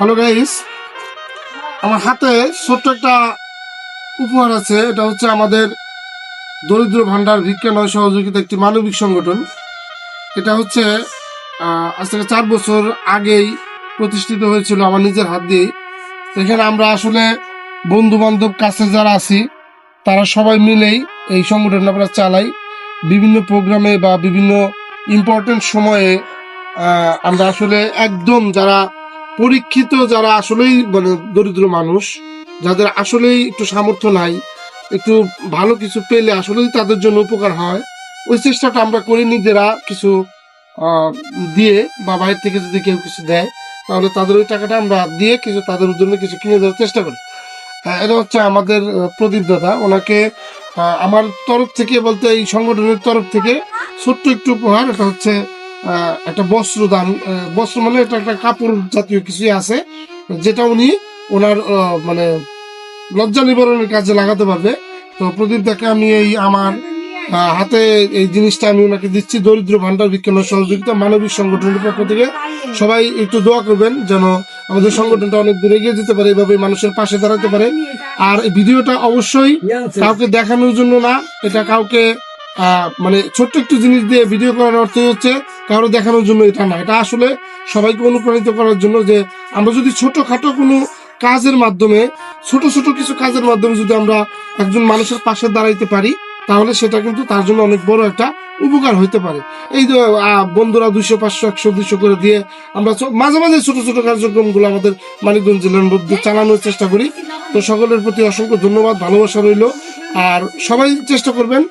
Hello guys, আমার হাতে ছোট্ট একটা উপহার আছে। এটা হচ্ছে আমাদের দরিদ্র ভান্ডার ভিক্ষা নয় সহযোগিতা একটি মানবিক সংগঠন। এটা হচ্ছে আজ থেকে 4 বছর আগেই প্রতিষ্ঠিত হয়েছিল আমার নিজের হাত দিয়ে। এখানে আমরা আসলে বন্ধু বান্ধব কাছে যারা আছি তারা সবাই মিলেই এই সংগঠন আমরা চালাই। বিভিন্ন প্রোগ্রামে বা বিভিন্ন ইম্পর্টেন্ট সময়ে আমরা আসলে একদম যারা পরীক্ষিত, যারা আসলেই মানে দরিদ্র মানুষ, যাদের আসলেই একটু সামর্থ্য নাই, একটু ভালো কিছু পেলে আসলেই তাদের জন্য উপকার হয়, ওই চেষ্টাটা আমরা করি নিজেরা কিছু দিয়ে, বা বাইরে থেকে যদি কেউ কিছু দেয় তাহলে তাদের ওই টাকাটা আমরা দিয়ে কিছু তাদের জন্য কিছু কিনে দেওয়ার চেষ্টা করি। এটা হচ্ছে আমাদের প্রদীপ দাদা। ওনাকে আমার তরফ থেকে বলতে এই সংগঠনের তরফ থেকে ছোট্ট একটু উপহার। এটা হচ্ছে একটা বস্ত্র দান। বস্ত্র মানে এটা একটা কাপড় জাতীয় কিছু আছে, যেটা উনি ওনার মানে লজ্জা নিবারণের কাজে লাগাতে পারবে। তো প্রদীপ দাকে আমি এই আমার হাতে এই জিনিসটা আমি ওনাকে দিচ্ছি। দরিদ্র ভান্ডার ভিক্ষা নয় সহযোগিতা মানবিক সংগঠনের পক্ষ থেকে সবাই একটু দোয়া করবেন যেন আমাদের সংগঠনটা অনেক দূরে এগিয়ে যেতে পারে, এভাবে মানুষের পাশে দাঁড়াতে পারে। আর এই ভিডিওটা অবশ্যই কাউকে দেখানোর জন্য না, এটা কাউকে মানে ছোট্ট একটু জিনিস দিয়ে ভিডিও করার অর্থ হচ্ছে কারো দেখানোর জন্য এটা না। এটা আসলে সবাইকে অনুপ্রাণিত করার জন্য যে আমরা যদি ছোটখাটো কোনো কাজের মাধ্যমে, ছোট ছোট কিছু কাজের মাধ্যমে যদি আমরা একজন মানুষের পাশে দাঁড়াইতে পারি তাহলে সেটা কিন্তু তার জন্য অনেক বড় একটা উপকার হইতে পারে। এই যে বন্ধুরা 200, 500, 100, 200 করে দিয়ে আমরা মাঝে মাঝে ছোট ছোট কার্যক্রমগুলো আমাদের মানিকগঞ্জ জেলার মধ্যে চালানোর চেষ্টা করি। তো সকলের প্রতি অসংখ্য ধন্যবাদ, ভালোবাসা রইল। আর সবাই চেষ্টা করবেন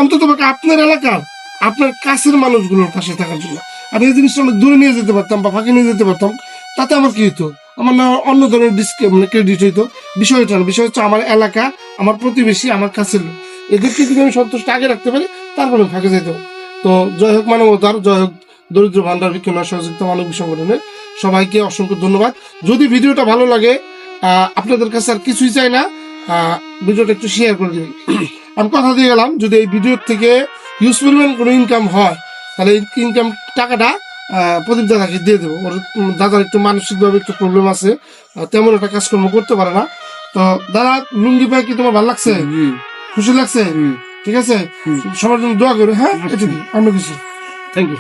অন্তত আপনার এলাকার আপনার কাছের মানুষগুলোর পাশে থাকার জন্য। আমি এই জিনিসটা অনেক দূরে নিয়ে যেতে পারতাম বা ফাঁকে নিয়ে যেতে পারতাম, তাতে আমার কি হতো, আমার না অন্য ধরনের মানে ক্রেডিট হইতো। বিষয়টা না, বিষয় হচ্ছে আমার এলাকা, আমার প্রতিবেশী, আমার কাছের লোক, এদেরকে যদি আমি সন্তুষ্ট আগে রাখতে পারি তারপরে ফাঁকে যেতে হবে। তো জয় হোক মানবতার, জয় হোক দরিদ্র ভান্ডার ভিক্ষা নয় সহযোগিতা মানবিক সংগঠনের। সবাইকে অসংখ্য ধন্যবাদ। যদি ভিডিওটা ভালো লাগে, আপনাদের কাছে আর কিছুই চাই না, ভিডিওটা একটু শেয়ার করে দিন। আমি কথা দিয়ে গেলাম, যদি এই ভিডিওর থেকে ইউজফুল কোনো ইনকাম হয় তাহলে এই ইনকাম টাকাটা প্রদীপ দাদাকে দিয়ে দেবো। ওর দাদার একটু মানসিকভাবে একটু প্রবলেম আছে, তেমন একটা কাজকর্ম করতে পারে না। তো দাদা, লুঙ্গি পাই কি তোমার ভালো লাগছে? খুশি লাগছে? ঠিক আছে, সবার জন্য দোয়া করো। হ্যাঁ, এটুকু, অন্য কিছু। Thank you.